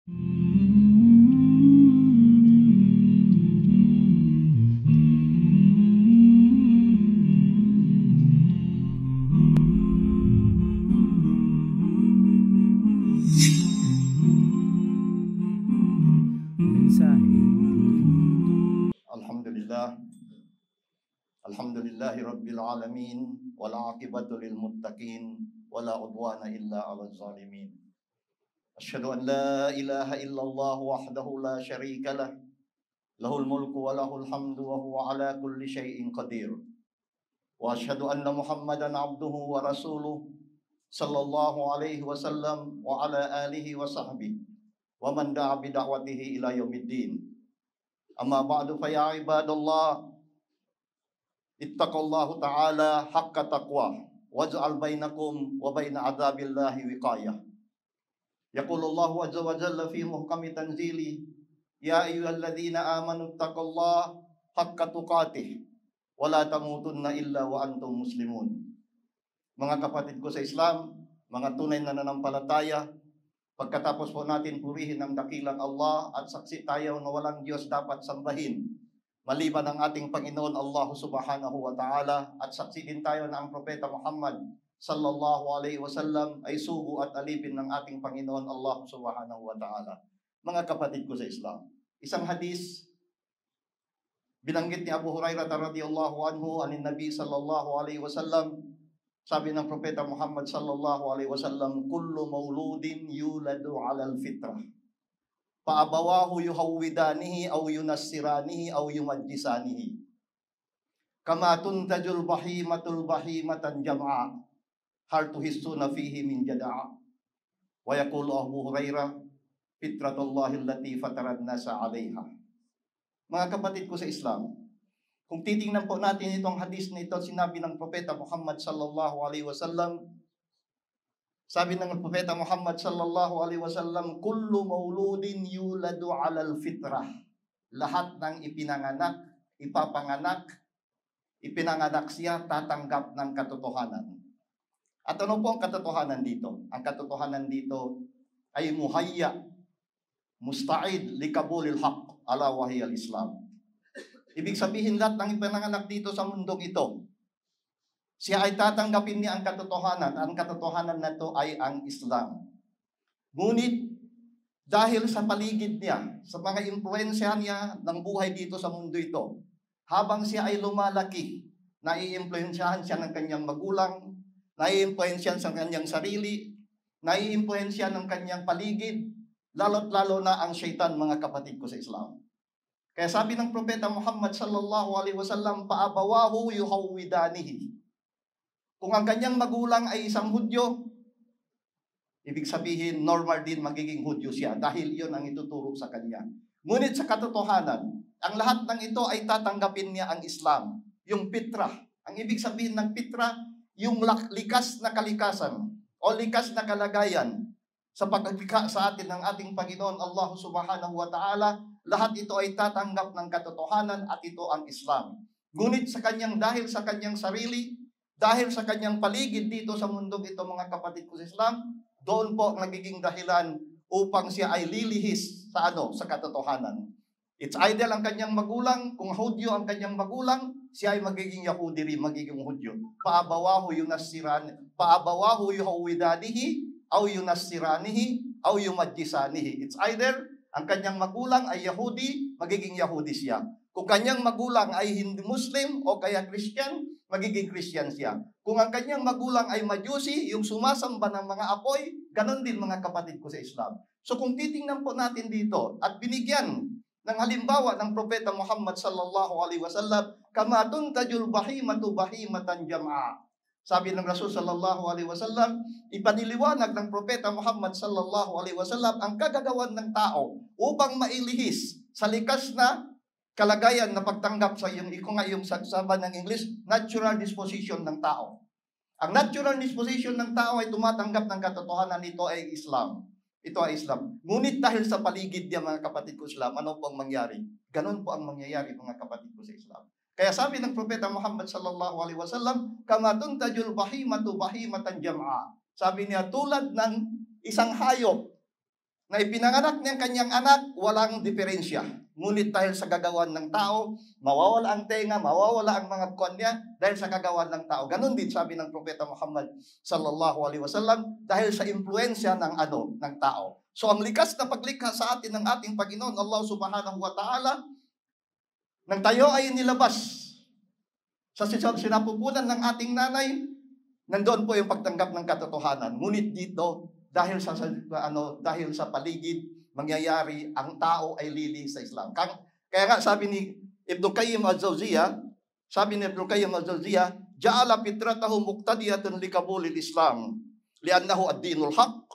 Alhamdulillah. Alhamdulillahi Rabbil Alamin. Wala aqibatu lil muttaqin. Wala udwana illa ala zalimin. Asyhadu an la ilaha illallah wahdahu la syarika lah. Lahul mulku wa lahul hamdu wa huwa ala kulli syai'in qadir. Wa asyhadu anna Muhammadan abduhu wa rasuluh sallallahu alaihi wasallam wa ala alihi wa sahbihi wa man da'a bi da'watihi ila yaumiddin. Amma ba'du fa ya ibadallah, ittaqullahu ta'ala haqqa taqwa waj'al bainakum wa baina adzabillahi wiqayah. Yaqulullahu azza wa jalla fi muhkami tanzili, ya ayyuhalladzina amanu ittaqullaha haqqa tuqatih wa la tamutunna illa wa antum muslimun. Mga kapatid ko sa Islam, mga tunay na nananampalataya, pagkatapos po natin purihin ang dakilang Allah at saksi tayo na walang Diyos dapat sambahin maliban ang ating Panginoon Allah subhanahu wa ta'ala, at saksi din tayo na ang Propeta Muhammad sallallahu alaihi wasallam ay sugo at alipin ng ating Panginoon Allah subhanahu wa ta'ala. Mga kapatid ko sa Islam, isang hadis binanggit ni Abu Hurairah radhiyallahu anhu anin Nabi sallallahu alaihi wasallam. Sabi ng Propeta Muhammad sallallahu alaihi wasallam, kullu mauludin yuladu 'alal fitrah. Paabawahu yuhawwidanihi aw yunassiranihi aw yumajjisanihi. Kama tuntajul bahimatul bahimatan jam'a, hal tuhissuna fihi min jada'a. Wa yaqulu Abu Hurairah, fitratullahi allati fataran nasa 'alaiha. Mga kapatid ko sa Islam, kung titingnan po natin itong hadis na ito, sinabi ng Propeta Muhammad sallallahu alaihi wasallam, sabi ng Propeta Muhammad sallallahu alaihi wasallam, kullu mauludin yuladu 'alal fitrah. Lahat ng ipinanganak siya, tatanggap ng katotohanan. At ano po ang katotohanan dito? Ang katotohanan dito ay muhayya, musta'id likabulil haqq, ala wahiyal Islam. Ibig sabihin, lahat ng ipinanganak dito sa mundong ito, siya ay tatanggapin niya ang katotohanan. Ang katotohanan na ito ay ang Islam. Ngunit, dahil sa paligid niya, sa mga impluensya niya ng buhay dito sa mundo ito, habang siya ay lumalaki, naiimpluensyahan siya ng kanyang magulang, naiimpluensyahan sa kanyang sarili, naiimpluensyahan ng kanyang paligid, lalo't lalo na ang syaitan, mga kapatid ko sa Islam. Kaya sabi ng Propeta Muhammad sallallahu alaihi wasallam, paabawahu yuhawwidanihi. Kung ang kanyang magulang ay isang Hudyo, ibig sabihin normal din magiging Hudyo siya dahil iyon ang ituturo sa kanya. Ngunit sa katotohanan, ang lahat ng ito ay tatanggapin niya ang Islam, yung fitrah. Ang ibig sabihin ng fitrah, yung likas na kalikasan o likas na kalagayan sa paglikha sa atin ng ating Panginoon Allah subhanahu wa ta'ala. Lahat ito ay tatanggap ng katotohanan at ito ang Islam. Ngunit dahil sa kanyang sarili, dahil sa kanyang paligid dito sa mundong ito, mga kapatid ko sa Islam, doon po nagiging dahilan upang siya ay lilihis sa katotohanan. It's either ang kanyang magulang, kung Hudyo ang kanyang magulang, siya ay magiging Yahudi rin, magiging Hudyo. Paabawahu yuhawwidanihi, aw yunassiranihi, aw yumajjisanihi. It's either ang kanyang magulang ay Yahudi, magiging Yahudi siya. Kung kanyang magulang ay hindi Muslim o kaya Christian, magiging Christian siya. Kung ang kanyang magulang ay Majusi, yung sumasamba ng mga apoy, ganon din, mga kapatid ko sa Islam. So kung titingnan po natin dito at binigyan ng halimbawa ng Propeta Muhammad sallallahu alaihi wasallam, kama tuntajul bahimatu bahimatan jam'a. Sabi ng Rasul sallallahu alaihi wasallam, ipaniliwanag ng Propeta Muhammad sallallahu alaihi wasallam ang kagagawan ng tao upang mailihis sa likas na kalagayan na pagtanggap sa yung sabi ng English, natural disposition ng tao. Ang natural disposition ng tao ay tumatanggap ng katotohanan, nito ay Islam. Ito ay Islam. Ngunit dahil sa paligid niya, mga kapatid ko sa Islam, ano po ang mangyari? Ganon po ang mangyayari, mga kapatid ko sa Islam. Kaya sabi ng Propeta Muhammad sallallahu alaihi wasallam, kama tuntajul bahimatu bahimatan jam'a. Sabi niya, tulad ng isang hayop na ipinanganak niyang kanyang anak, walang diferensya. Ngunit dahil sa gagawan ng tao, mawawala ang tenga, mawawala ang mga kwan niya dahil sa gagawan ng tao. Ganon din sabi ng Propeta Muhammad sallallahu alaihi wasallam dahil sa impluensya ng tao. So ang likas na paglikha sa atin ng ating Panginoon Allah Subhanahu wa Ta'ala, nang tayo ay nilabas sa sinapupunan ng ating nanay, nandoon po yung pagtanggap ng katotohanan. Ngunit dito, dahil sa paligid, mangyayari, ang tao ay lili sa Islam. Kaya nga sabi ni Ibn Qayyim al-Jawziyah, Ja'ala fitratahu muqtadiyatan likabulil Islam, li'annahu ad-dinul haq,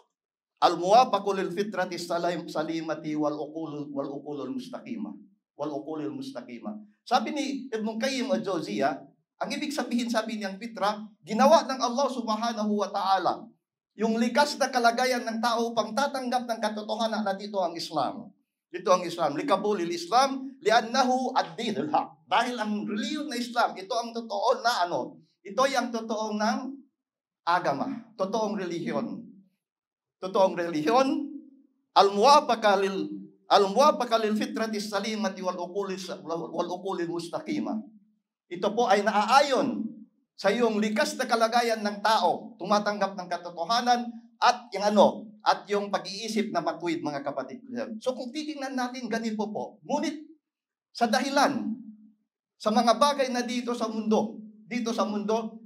al-muwafaqu lil fitrati salimati wal uqulul mustaqimah. Sabi ni Ibn Qayyim al-Jawziyah, ang ibig sabihin, sabi niyang fitra, ginawa ng Allah Subhanahu wa Ta'ala yung likas na kalagayan ng tao upang tatanggap ng katotohanan na dito ang Islam. Dito ang Islam. Likabulil Islam, li'annahu ad-dinul haq. Dahil ang reliyon na Islam, ito ang totoo na ito yung totoong ng agama. Totoong relihiyon. Totoong relihiyon, al-muwafaqa lil fitrati salimati wal uqulil mustaqimah. Ito po ay naaayon sa iyong likas na kalagayan ng tao, tumatanggap ng katotohanan at yung pag-iisip na matuwid, mga kapatid. So kung titingnan natin, ganito po. Ngunit sa dahilan, sa mga bagay na dito sa mundo,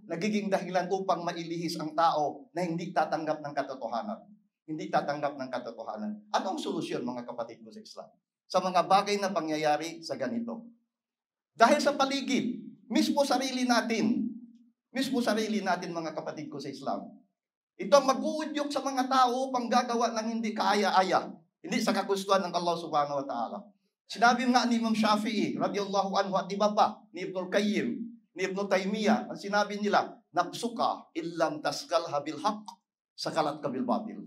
nagiging dahilan upang mailihis ang tao na hindi tatanggap ng katotohanan. Hindi tatanggap ng katotohanan. Anong solusyon, mga kapatid ko sa Islam? Sa mga bagay na pangyayari sa ganito. Dahil sa paligid, mismo sarili natin, mga kapatid ko sa Islam. Ito ang mag-uudyok sa mga tao upang gagawa ng hindi kaaya-aya, hindi sa kagustuhan ng Allah Subhanahu wa Ta'ala. Sinabi nga ni Imam Shafi'i, radiyallahu anhu, at iba pa, ni Ibn Qayyim, ni Ibn Taymiyyah, ang sinabi nila, nafsuka illam tasgalha bil haqq, sakalat ka bil batil.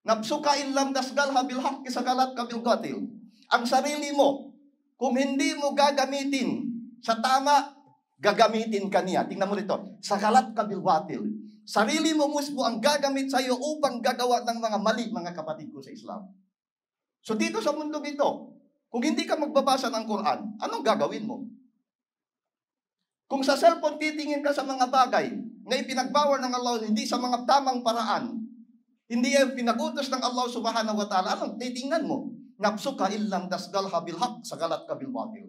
Nafsuka illam tasgalha bil haqq, sakalat ka bil batil. Ang sarili mo, kung hindi mo gagamitin sa tama, gagamitin ka niya. Tingnan mo rito. Sakalat ka bil batil. Sarili mo mismo ang gagamit sa iyo upang gagawa ng mga mali, mga kapatid ko sa Islam. So dito sa mundo ito, kung hindi ka magbabasa ng Quran, anong gagawin mo? Kung sa cellphone titingin ka sa mga bagay na ipinagbawal ng Allah, hindi sa mga tamang paraan, hindi yung pinagutos ng Allah Subhanahu wa Ta'ala, anong titingnan mo? Nafsuka illam tasgalha bil haqq, sakalat ka bil batil.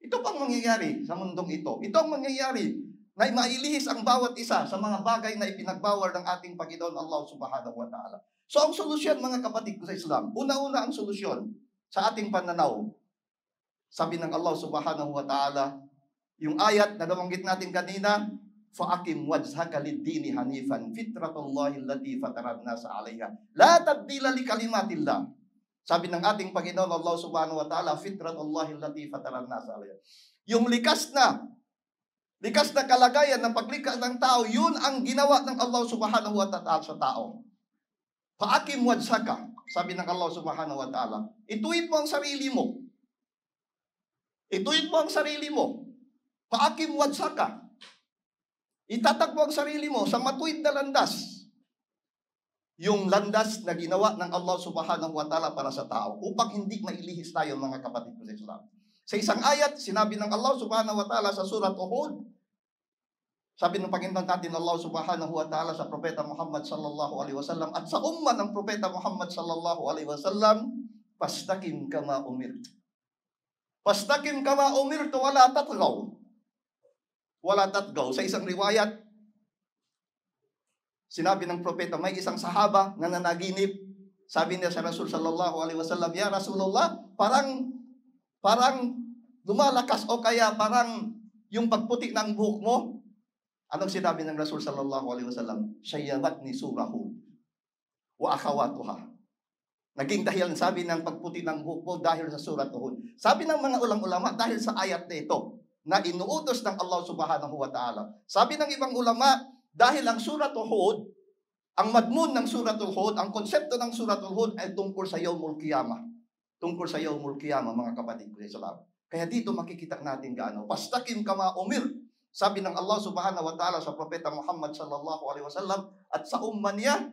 Ito pang mangyayari sa mundong ito. Ito ang mangyayari na mailihis ang bawat isa sa mga bagay na ipinagbawal ng ating Panginoon Allah Subhanahu wa Ta'ala. So ang solusyon, mga kapatid ko sa Islam, una-una ang solusyon sa ating pananaw. Sabi ng Allah Subhanahu wa Ta'ala, yung ayat na nabanggit natin kanina, فَأَقِمْ وَجْهَكَ لِلدِّينِ حَنِيفًا فِطْرَةَ اللَّهِ الَّتِي فَطَرَ النَّاسَ عَلَيْهَا لَا تَبْدِيلَ لِكَلِمَاتِ اللَّهِ. Sabi ng ating Panginoon Allah Subhanahu wa Ta'ala, fitratullahi allati fataran nas alayha. Yung likas na kalagayan ng paglikha ng tao, yun ang ginawa ng Allah Subhanahu wa Ta'ala sa tao. Fa'akim wajhaka, sabi ng Allah Subhanahu wa Ta'ala, ituwid mo ang sarili mo. Ituwid mo ang sarili mo. Fa'akim wajhaka. Itatag mo ang sarili mo sa matuwid na landas. Yung landas na ginawa ng Allah Subhanahu wa Ta'ala para sa tao upang hindi mailihis tayo, mga kapatid ko sa Islam. Sa isang ayat, sinabi ng Allah Subhanahu wa Ta'ala sa surat Uhud, sabi ng Panginoon natin Allah Subhanahu wa Ta'ala sa Propeta Muhammad sallallahu alaihi wasallam at sa umma ng Propeta Muhammad sallallahu alaihi wasallam, fastaqim kama umirt. Fastaqim kama umirt wala tatgaw. Wala tatgaw. Sa isang riwayat, sinabi ng propeta, may isang sahaba na nanaginip. Sabi niya sa Rasul sallallahu alaihi wasallam, ya Rasulullah, parang lumalakas o kaya parang yung pagputi ng buhok mo. Anong sinabi ng Rasul sallallahu alaihi wasallam? Shayyabatni surahu wa akhawatuha. Naging dahilan, sabi ng pagputi ng buhok mo dahil sa surat Uhud. Sabi ng mga ulama dahil sa ayat na ito na inuutos ng Allah Subhanahu wa Ta'ala. Sabi ng ibang ulama, dahil ang surat Uhud, ang madmun ng surat Uhud, ang konsepto ng surat Uhud ay tungkol sa Yawmul Qiyamah. Tungkol sa Yawmul Qiyamah, mga kapatid ko sa Islam. Kaya dito makikita natin gaano. Fastaqim kama umir. Sabi ng Allah Subhanahu wa Ta'ala sa Propeta Muhammad sallallahu alaihi wasallam at sa umma niya,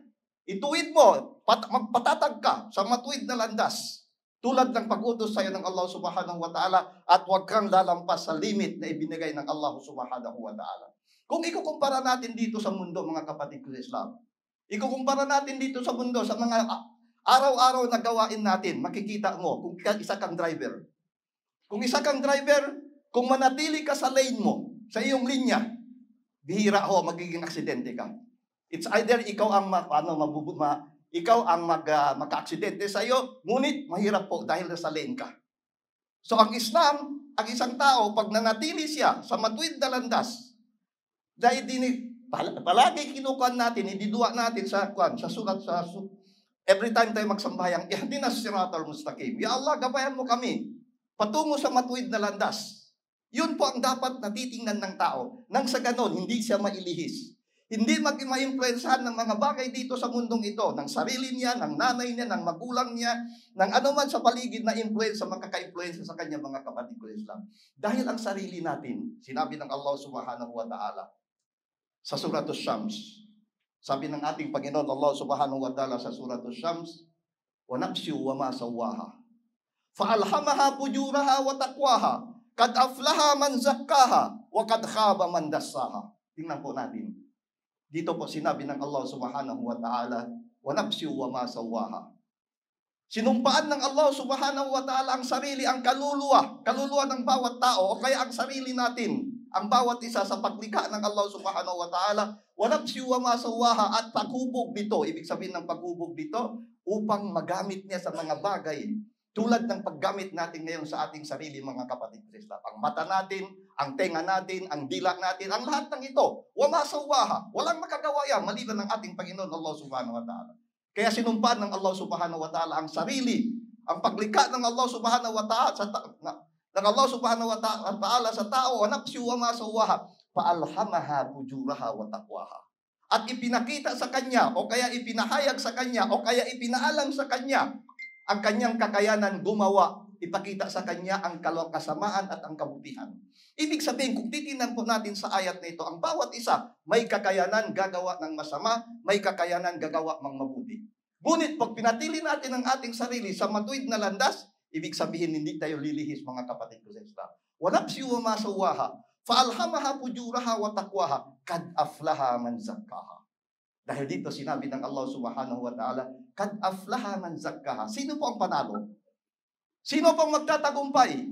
Ituwid mo, magpatatag ka sa matuwid na landas. Tulad ng pag-utos sa'yo ng Allah subhanahu wa ta'ala at huwag kang lalampas sa limit na ibinigay ng Allah subhanahu wa ta'ala. Kung ikukumpara natin dito sa mundo, mga kapatid ko sa Islam, ikukumpara natin dito sa mundo sa mga araw-araw na gawain natin, makikita mo kung isa kang driver. Kung isa kang driver, kung manatili ka sa lane mo, sa iyong linya, bihira ho, magiging aksidente ka. It's either ikaw ang maka-aksidente sa iyo, ngunit mahirap po dahil sa lane ka. So ang Islam, ang isang tao, pag nanatili siya sa matuwid na landas, dahil palagi kinukuhan natin, ididuwa natin sa sulat, every time tayo magsambayang, ihdinas siratal mustaqim. Ya Allah, gabayan mo kami patungo sa matuwid na landas. Yun po ang dapat natitingnan ng tao. Nang sa ganon, hindi siya mailihis. Hindi ma-influensahan ng mga bagay dito sa mundong ito, ng sarili niya, ng nanay niya, ng magulang niya, ng anuman sa paligid na influence, makaka-influence sa kanya, mga kapatid ko Islam. Dahil ang sarili natin, sinabi ng Allah subhanahu wa ta'ala, sa Surat Ash-Shams, sabi ng ating Panginoon Allah subhanahu wa ta'ala sa Surat Ash-Shams, wa nafsi wa ma sawaha, fa'alhamaha fujuraha wa taqwaha, kad aflaha man zakkaha, wa kad khaba man dassaha. Tingnan po natin. Dito po sinabi ng Allah subhanahu wa ta'ala, wa nafsi wa ma sawaha. Sinumpaan ng Allah subhanahu wa ta'ala ang sarili, ang kaluluwa ng bawat tao, o kaya ang sarili natin, ang bawat isa sa paglikha ng Allah subhanahu wa ta'ala, wa nafsi wa ma sawaha, at paghubog nito, ibig sabihin ng paghubog nito, upang magamit niya sa mga bagay, tulad ng paggamit natin ngayon sa ating sarili, mga kapatid ko Islam. Ang mata natin, ang tenga natin, ang dila natin, ang lahat ng ito, wa ma sawaha, walang makagawa yan, maliban ng ating Panginoon Allah subhanahu wa ta'ala. Kaya sinumpaan ng Allah subhanahu wa ta'ala ang sarili, ang paglikha ng Allah subhanahu wa ta'ala sa tao, wa nafsi wa ma sawaha, fa'alhamaha fujuraha wa taqwaha. At ipinakita sa kanya, o kaya ipinahayag sa kanya, o kaya ipinaalam sa kanya, ang kanyang kakayanan gumawa, ipakita sa kanya ang kasamaan at ang kabutihan. Ibig sabihin, kung titingnan po natin sa ayat na ito, ang bawat isa may kakayanan gagawa ng masama, may kakayanan gagawa ng mabuti. Ngunit pag pinatili natin ang ating sarili sa matuwid na landas, ibig sabihin hindi tayo lilihis, mga kapatid ko sa Islam. Wa nafsi wa ma sawaha, fa'alhamaha fujuraha wa taqwaha, kad aflaha man zakkaha. Dahil dito sinabi ng Allah subhanahu wa ta'ala, kad aflaha man zakkaha. Sino po ang panalo? Sino pong magtatagumpay?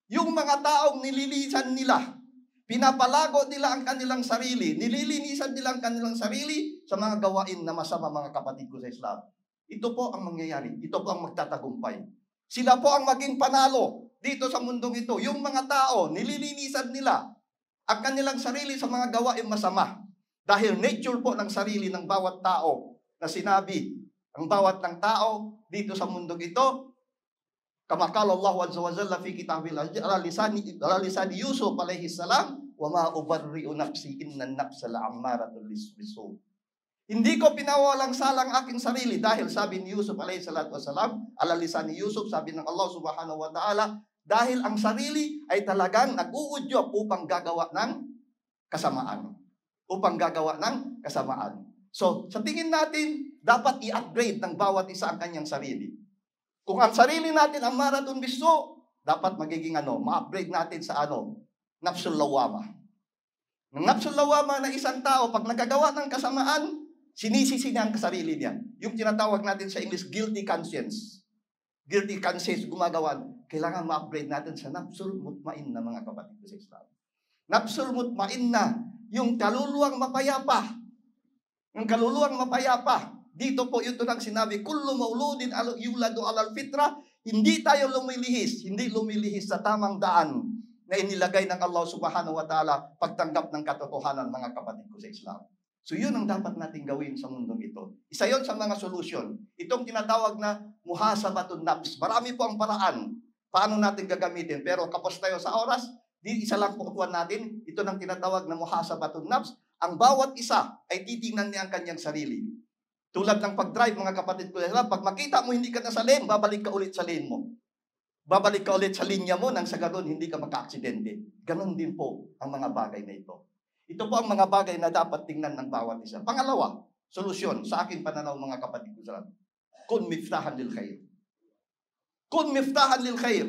Yung mga taong nililisan nila, pinapalago nila ang kanilang sarili, nililinisan nila ang kanilang sarili sa mga gawain na masama, mga kapatid ko sa Islam. Ito po ang mangyayari. Ito po ang magtatagumpay. Sila po ang maging panalo dito sa mundong ito. Yung mga tao, nililinisan nila ang kanilang sarili sa mga gawain masama. Dahil nature po ng sarili ng bawat tao na sinabi, ang bawat ng tao dito sa mundong ito, kama qala Allah azza wa jalla fi kitabil ala lisani Yusuf alayhi salam, wa ma ubarri'u nafsi innan nafsa la'ammaratun bisu. Hindi ko pinawalang salang aking sarili dahil sabi ni Yusuf alayhi salatu wasalam, ala lisani Yusuf, sabi ng Allah subhanahu wa ta'ala, dahil ang sarili ay talagang nag-uudyok upang gagawa ng kasamaan. So, sa tingin natin, dapat i-upgrade ng bawat isa ang kanyang sarili. Kung ang sarili natin ang maratun biso, dapat magiging ma-upgrade natin sa nafsul lawama. Ng nafsul lawama na isang tao, pag nagagawa ng kasamaan, sinisisi niya ang sarili niya. Yung tinatawag natin sa English, guilty conscience. Guilty conscience, gumagawa. Kailangan ma-upgrade natin sa nafsul mutmainna, mga kapatid ko sa Islam. Nafsul mutmainna, yung kaluluwang mapayapa. Yung kaluluwang mapayapa. Dito po ito nang sinabi, kullu mauludin yuladu alal fitra, hindi tayo lumilihis sa tamang daan na inilagay ng Allah subhanahu wa ta'ala pagtanggap ng katotohanan, mga kapatid ko sa Islam. So yun ang dapat natin gawin sa mundong ito. Isa yon sa mga solusyon. Itong tinatawag na muhasabatun nafs. Marami po ang paraan paano natin gagamitin. Pero kapos tayo sa oras, di isa lang pukutuan natin. Ito nang tinatawag na muhasabatun nafs. Ang bawat isa ay titingnan niya ang kanyang sarili. Tulad ng pag-drive, mga kapatid ko, pag makita mo hindi ka na sa lane, babalik ka ulit sa lane mo. Babalik ka ulit sa linya mo nang sa ganun hindi ka maka-aksidente. Ganun din po ang mga bagay na ito. Ito po ang mga bagay na dapat tingnan ng bawat isa. Pangalawa, solusyon sa aking pananaw, mga kapatid ko sa Islam. Kun miftahan lil khair. Kun miftahan lil khair.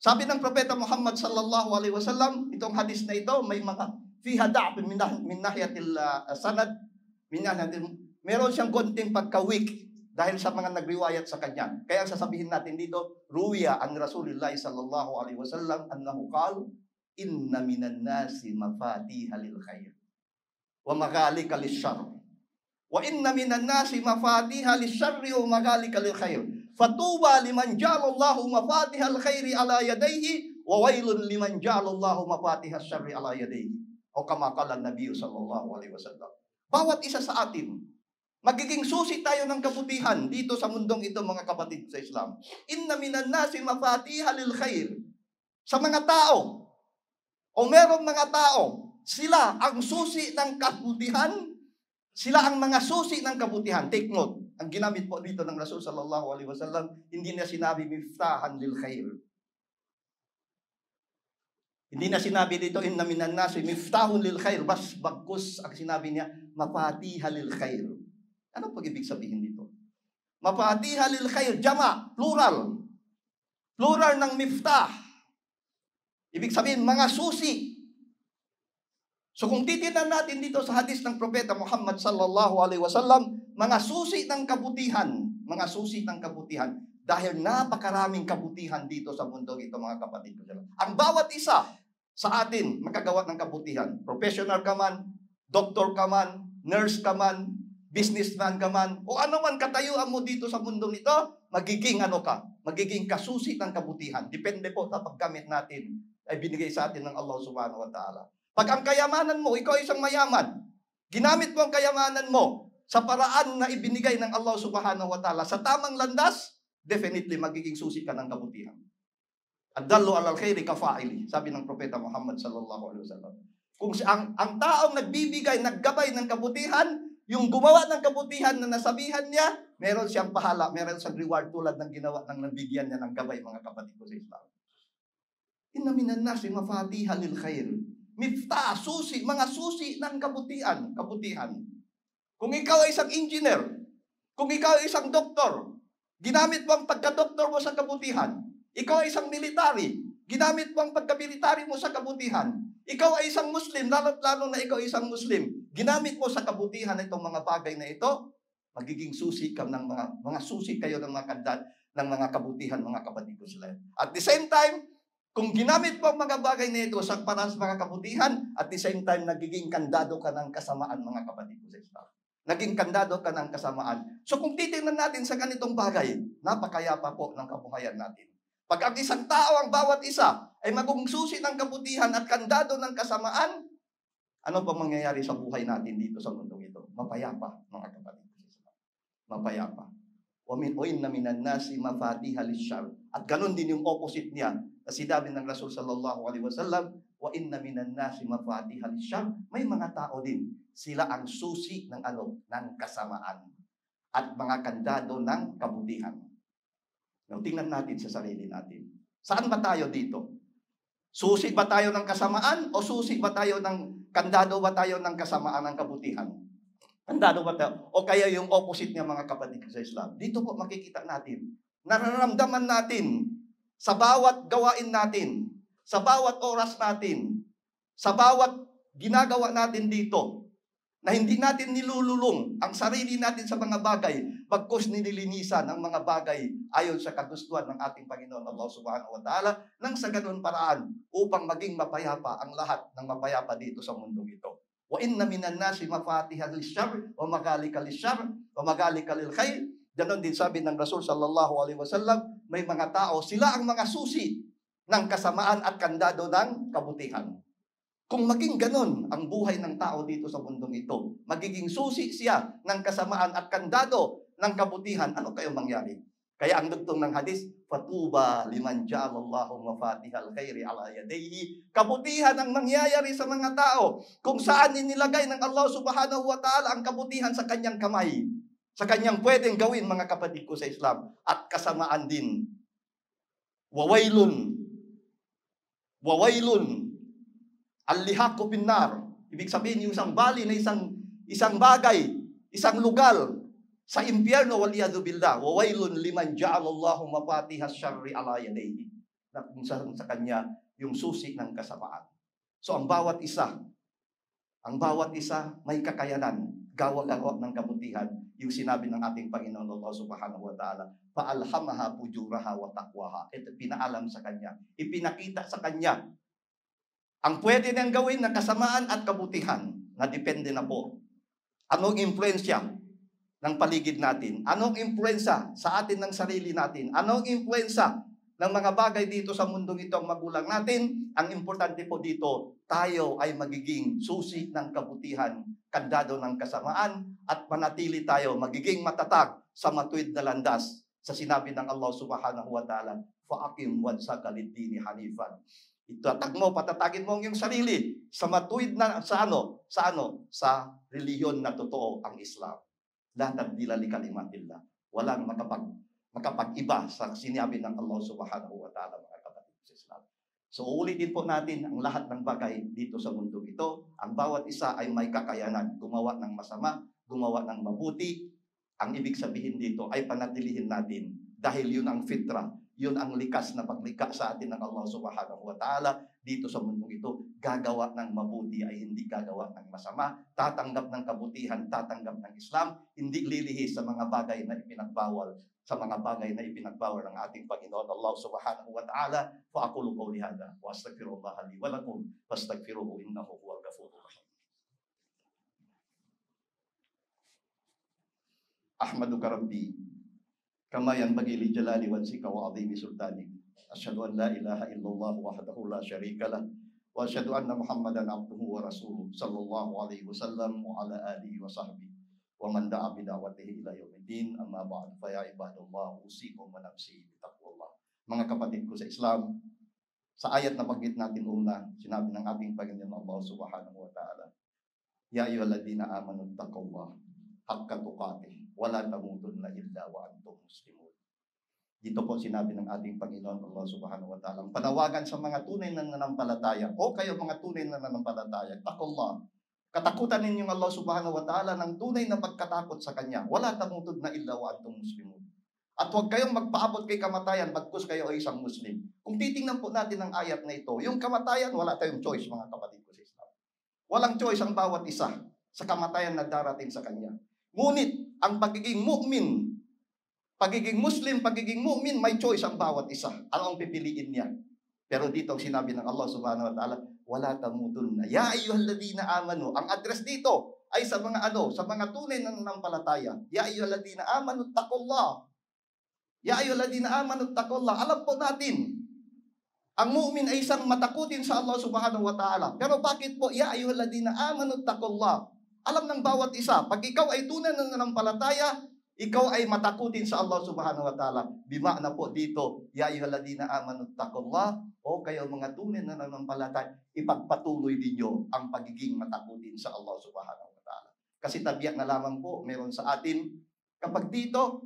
Sabi ng Propeta Muhammad sallallahu alaihi wasallam, itong hadis na ito, may mga fiha da'b min nahyatil sanad, meron siyang konting pagka-weak dahil sa mga nagriwayat sa kanya. Kaya sasabihin natin dito, ruwiya an Rasulullah sallallahu alaihi wasallam annahu qala, inna minan nasi mafatiha lil khair wa maghalika lisyarr. Wa inna minan nasi mafatiha lisyarri wa maghalika lil khair. Fatuba liman ja'alallahu mafatiha al khairi ala yadayhi wa wailun liman ja'alallahu mafatiha syarri ala yadayhi. O kama qala Nabi sallallahu alaihi wasallam. Bawat isa sa atin, magiging susi tayo ng kabutihan dito sa mundong ito, mga kapatid sa Islam. Inna minan nasi mafatiha lil khair. Sa mga tao, o merong mga tao, sila ang susi ng kabutihan. Sila ang mga susi ng kabutihan. Take note, ang ginamit po dito ng Rasul sallallahu alaihi wasallam, hindi na sinabi miftahan lil khair. Hindi na sinabi dito, inna minan nasi miftahun lil khair. Bagkus ang sinabi niya, mafatiha lil khair. Ano pag-ibig sabihin dito? Mafatiha lil khair, jama, plural. Plural ng miftah. Ibig sabihin, mga susi. So kung titignan natin dito sa hadis ng Propeta Muhammad sallallahu alaihi wasallam, mga susi ng kabutihan, mga susi ng kabutihan, dahil napakaraming kabutihan dito sa mundo ito, mga kapatid ko. Ang bawat isa sa atin makagawa ng kabutihan. Professional ka man, doktor ka man, nurse ka man, businessman ka man, o ano man katayuan mo dito sa mundo nito, magiging ano ka, magiging kasusi ng kabutihan. Depende po sa paggamit natin ay binigay sa atin ng Allah subhanahu wa ta'ala. Pag ang kayamanan mo, ikaw isang mayaman, ginamit mo ang kayamanan mo sa paraan na ibinigay ng Allah subhanahu wa ta'ala sa tamang landas, definitely magiging susi ka ng kabutihan. Ad-dallu alal khairi kafa'ili, sabi ng Propeta Muhammad sallallahu alaihi wasallam. Kung ang taong nagbibigay, naggabay ng kabutihan, yung gumawa ng kabutihan na nasabihan niya, meron siyang pahala, meron siyang reward tulad ng ginawa ng nabigyan niya ng gabay, mga kapatid ko sa Islam. Inna minan nasi mafatiha lil khair. Miftah, susi, mga susi ng kabutihan. Kung ikaw ay isang engineer, kung ikaw ay isang doktor, ginamit mo ang pagka-doktor mo sa kabutihan. Ikaw ay isang military, ginamit mo ang pagka-military mo sa kabutihan. Ikaw ay isang Muslim, lalo na ikaw ay isang Muslim, ginamit mo sa kabutihan itong mga bagay na ito, magiging susi ka ng mga susi kayo ng mga kandat, ng mga kabutihan, mga kapatid ko sila. At the same time, kung ginamit mo ang mga bagay na ito sa para sa mga kabutihan, at the same time, nagiging kandado ka ng kasamaan, mga kapatid ko sa Islam. Naging kandado ka ng kasamaan. So kung titingnan natin sa ganitong bagay, napakayapa po ng kabuhayan natin. Pag ang isang tao, ang bawat isa, ay magungsusi ng kabutihan at kandado ng kasamaan, ano pa mangyayari sa buhay natin dito sa mundong ito? Mapayapa, mga kapatid ko sa Islam. Mapayapa. وَإِنَّ مِنَ النَّاسِ مَفَاتِحَ لِلشَّرِّ. At ganun din yung opposite niya. Kasi sinabi ng Rasul sallallahu alaihi wasallam, وَإِنَّ مِنَ النَّاسِ مَفَاتِحَ لِلشَّرِّ. May mga tao din, sila ang susi ng ng kasamaan at mga kandado ng kabutihan. Now, tingnan natin sa sarili natin. Saan ba tayo dito? Susi ba tayo ng kasamaan o susi ba tayo ng kandado ba tayo ng kasamaan ng kabutihan? Kandado ba tayo? O kaya yung opposite niya, mga kapatid sa Islam. Dito po makikita natin, nararamdaman natin sa bawat gawain natin, sa bawat oras natin, sa bawat ginagawa natin dito, na hindi natin nilululong ang sarili natin sa mga bagay, bagkus nililinisan ang mga bagay ayon sa kagustuhan ng ating Panginoon Allah subhanahu wa ta'ala, nang sa ganun paraan upang maging mapayapa ang lahat ng mapayapa dito sa mundong ito. Wa inna minan nasi mafatiha lisyarr wa maghalika lisyarr wa maghalika lil khair. Ganon din sabi ng Rasul sallallahu alaihi wasallam, may mga tao, sila ang mga susi ng kasamaan at kandado ng kabutihan. Kung maging ganon ang buhay ng tao dito sa mundong ito, magiging susi siya ng kasamaan at kandado ng kabutihan, ano kayo mangyari? Kaya ang dugtong ng hadis, fatuba liman ja'alallahu mafatihal khairi ala yadayhi. Kabutihan ang mangyayari sa mga tao kung saan inilagay ng Allah subhanahu wa ta'ala ang kabutihan sa kanyang kamay. Sa kanyang pwedeng gawin, mga kapatid ko sa Islam. At kasamaan din. Wawailun. Al-lihaku pinnar. Ibig sabihin yung isang bali na isang bagay isang lugar sa impyerno, waliyadu billah, wa wailun liman ja'alallahu mafatihas syarri ala yadayhi, na kung saan sa kanya yung susi ng kasamaan. So ang bawat isa may kakayanan gawa-gawa ng kabutihan. Yung sinabi ng ating Panginoon Allah Subhanahu wa Ta'ala, fa'alhamaha fujuraha wa taqwaha. Ito pinaalam sa kanya, ipinakita sa kanya ang pwede niyang gawin na kasamaan at kabutihan, na depende na po. Anong impluensya ng paligid natin? Anong impluensya sa atin ng sarili natin? Anong impluensya ng mga bagay dito sa mundong ito ang magulang natin? Ang importante po dito, tayo ay magiging susi ng kabutihan, kandado ng kasamaan, at manatili tayo magiging matatag sa matuwid na landas sa sinabi ng Allah Subhanahu wa Ta'ala, fa'akim wajhaka lid-dini hanifan. Itatag mo, patatagin mo ang iyong sarili sa matuwid na, sa relihiyon na totoo, ang Islam. La tabdila li kalimatillah. Walang makapag-iba sa sinabi ng Allah Subhanahu wa Ta'ala, mga kapatid sa Islam. So ulitin po natin ang lahat ng bagay dito sa mundo ito. Ang bawat isa ay may kakayanan gumawa ng masama, gumawa ng mabuti. Ang ibig sabihin dito ay panatilihin natin dahil yun ang fitra, yun ang likas na paglikha sa atin ng Allah Subhanahu wa Ta'ala dito sa mundong ito. Gagawa ng mabuti ay hindi gagawa ng masama. Tatanggap ng kabutihan, tatanggap ng Islam. Hindi lilihis sa mga bagay na ipinagbawal, sa mga bagay na ipinagbawal ng ating Panginoon Allah Subhanahu wa Ta'ala. Fa aqulu qawli hadha wa astaghfirullaha li wa lakum fastaghfiruhu innahu huwal ghafurur rahim. Ahmaduka Rabbi kama yanbaghi li jalali wajhika wa 'azimi sultanik. Asyhadu an la ilaha illallah wahdahu la syarika lah wa asyhadu anna Muhammadan abduhu wa rasuluh sallallahu alaihi wasallam wa ala alihi wa sahbihi wa man da'a bi da'watihi ila yaumiddin. Amma ba'd, fa ya ibadallah, usikum wa nafsi bi taqwallah. Mga kapatid ko sa Islam, sa ayat na banggit natin una, sinabi ng ating Panginoon Allah Subhanahu wa Ta'ala, ya ayyuhalladhina amanu taqullaha haqqa tuqatih wa la tamutunna illa wa antum muslimun. Dito po sinabi ng ating Panginoon Allah Subhanahu wa Ta'ala, ang panawagan sa mga tunay na nananampalataya, o kayo mga tunay na nananampalataya, taqullah, katakutan ninyong Allah Subhanahu wa Ta'ala ng tunay na pagkatakot sa Kanya. Wala tamutunna illa wa antum muslimun. At huwag kayong magpaabot kay kamatayan bagkus kayo ay isang Muslim. Kung titingnan po natin ang ayat na ito, yung kamatayan, wala tayong choice, mga kapatid ko sa Islam. Walang choice ang bawat isa sa kamatayan na darating sa Kanya. Ngunit, ang pagiging mu'min, pagiging Muslim, pagiging mu'min, may choice ang bawat isa. Ano ang pipiliin niya? Pero dito ang sinabi ng Allah Subhanahu wa Ta'ala, wala tamutunna. Ya ayyuhalladhina amanu. Ang address dito ay sa mga sa mga tunay na nanampalataya. Ya ayyuhalladhina amanu taqullah. Ya ayyuhalladhina amanu taqullah. Alam po natin, ang mu'min ay isang matakutin sa Allah Subhanahu wa Ta'ala. Pero bakit po, ya ayyuhalladhina amanu taqullah? Alam ng bawat isa, pag ikaw ay tunay na nanampalataya, ikaw ay matakutin sa Allah Subhanahu wa Ta'ala. Bima'na po dito, ya ayyuhalladhina amanu taqullah, o kayo mga tunay na nanampalataya, ipagpatuloy ninyo ang pagiging matakutin sa Allah Subhanahu wa Ta'ala. Kasi tabiyak na lamang po meron sa atin, kapag dito,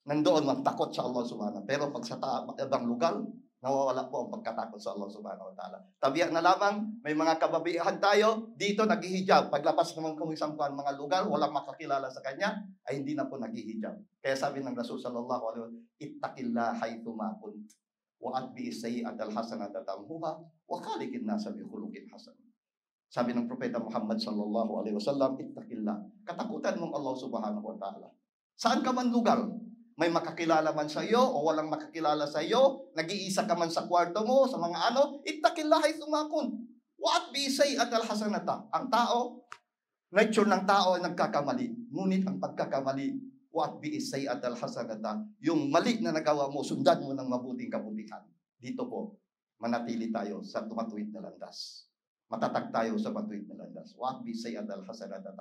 nandoon magtakot sa Allah Subhanahu wa Ta'ala. Pero pag sa ibang lugar, nawawala po ang pagkatakot sa Allah Subhanahu wa Ta'ala. Tabiyak na lamang, may mga kababihan tayo, dito naghihijab. Paglapas naman kung isang mga lugar, walang makakilala sa kanya, ay hindi na po naghihijab. Kaya sabi ng Rasul sallallahu alaihi wasallam, ittaqillah haythu ma kunt, wa atbi sayyi'atal hasanata tamhuha, wa khaliqin nasa bi khuluqin hasan. Sabi ng Propeta Muhammad sallallahu alaihi wasallam, ittaqillah. Katakutan mong Allah Subhanahu wa Ta'ala. Saan ka man lugar, may makakilala man sa iyo o walang makakilala sa iyo, nag-iisa ka man sa kwarto mo, sa mga ittaqillah haythu ma kunt, wa atbi sayyi'atal hasanata. Ang tao, nature ng tao ay nagkakamali. Ngunit ang pagkakamali, wa atbi sayyi'atal hasanata, yung mali na nagawa mo, sundan mo ng mabuting kabutihan. Dito po, manatili tayo sa tumatuwid na landas. Matatag tayo sa matuwid na landas. Wa atbi sayyi'atal hasanata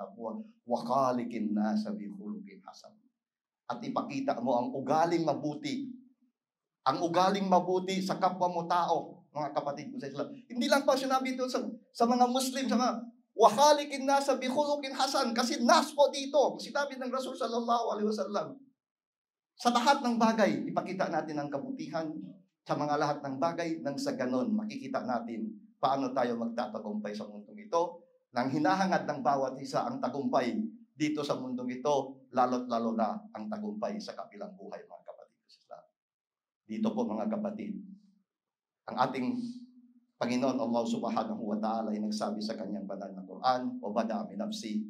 wa khaliqin nasa bi khuluqin hasan. At ipakita mo ang ugaling mabuti. Ang ugaling mabuti sa kapwa mo tao, mga kapatid ko sa Islam. Hindi lang pa sinabi ito sa mga Muslim, sa mga wakhalikin nasa bikhulukin hasan, kasi nas po dito. Sinabi ng Rasul sallallahu alaihi wasallam. Sa lahat ng bagay, ipakita natin ang kabutihan sa mga lahat ng bagay, nang sa ganon, makikita natin paano tayo magtatagumpay sa mundong ito, nang hinahangad ng bawat isa ang tagumpay dito sa mundong ito, lalo't lalo na ang tagumpay sa kabilang buhay, mga kapatid sa Islam. Dito po mga kapatid, ang ating Panginoon Allah subhanahu wa ta'ala ay nagsabi sa kanyang banal na Quran, "Wa bada min nafsi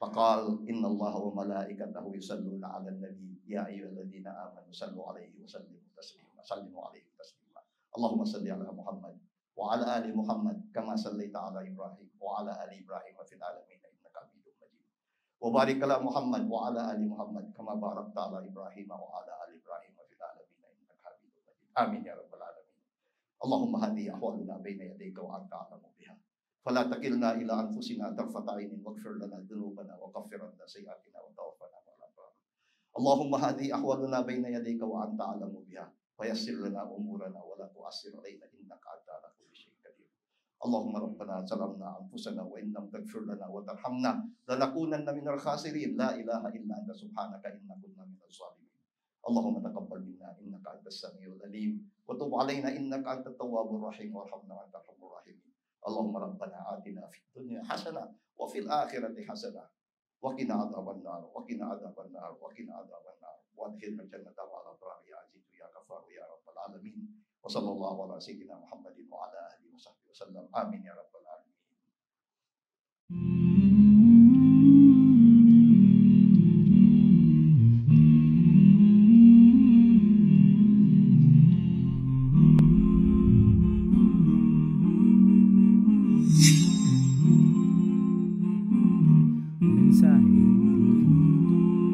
faqal inna Allah wa malaikatahu yusalluna 'alan nabi ya ayyuhalladhina amanu sallu 'alaihi wa sallimu taslima." Sallimu 'alaihi taslima. Allahumma salli 'ala Muhammad wa 'ala ali Muhammad kama sallaita 'ala Ibrahim wa 'ala ali Ibrahim fil alamin innaka Hamidum Majid. Wa barik 'ala Muhammad wa 'ala ali Muhammad kama barakta 'ala Ibrahim wa 'ala ali Ibrahim fil alamin innaka Hamidum Majid. Amin ya rabbal alamin. Allahumma hadi ahwaluna baina yadayka wa anta a'lamu biha. Fala takilna ila anfusina tarfata 'ainin waghfir lana dhunubana wa kaffir 'anna sayyi'atina wa tawaffana ma'al abrar. Allahumma hadi ahwaluna baina yadayka wa anta a'lamu biha. Wayassir lana umurana wa la tu'assir 'alaina innaka anta 'ala kulli syai'in qadir. Allahumma rabbana zalamna anfusana wa in lam taghfir lana wa tarhamna lanakunanna minal khasirin. La ilaha illa anta subhanaka inna kunna minaz zalimin. Allahumma taqabbal minna innaka antas samiul alim wa tub 'alaina innaka antat tawwabur rahim warhamna wa antal arhamur rahim. Allahumma rabbana atina fid dunya hasanah wa fil akhirati hasanah wa qina adzabannar wa qina adzabannar wa qina adzabannar wa adkhilna jannata ma'al abrar ya aziz ya ghafar ya rabbal alamin. Wa sallallahu ala sayyidina Muhammadin wa ala alihi wa sahbihi wasallam. Amin ya rabbal alamin.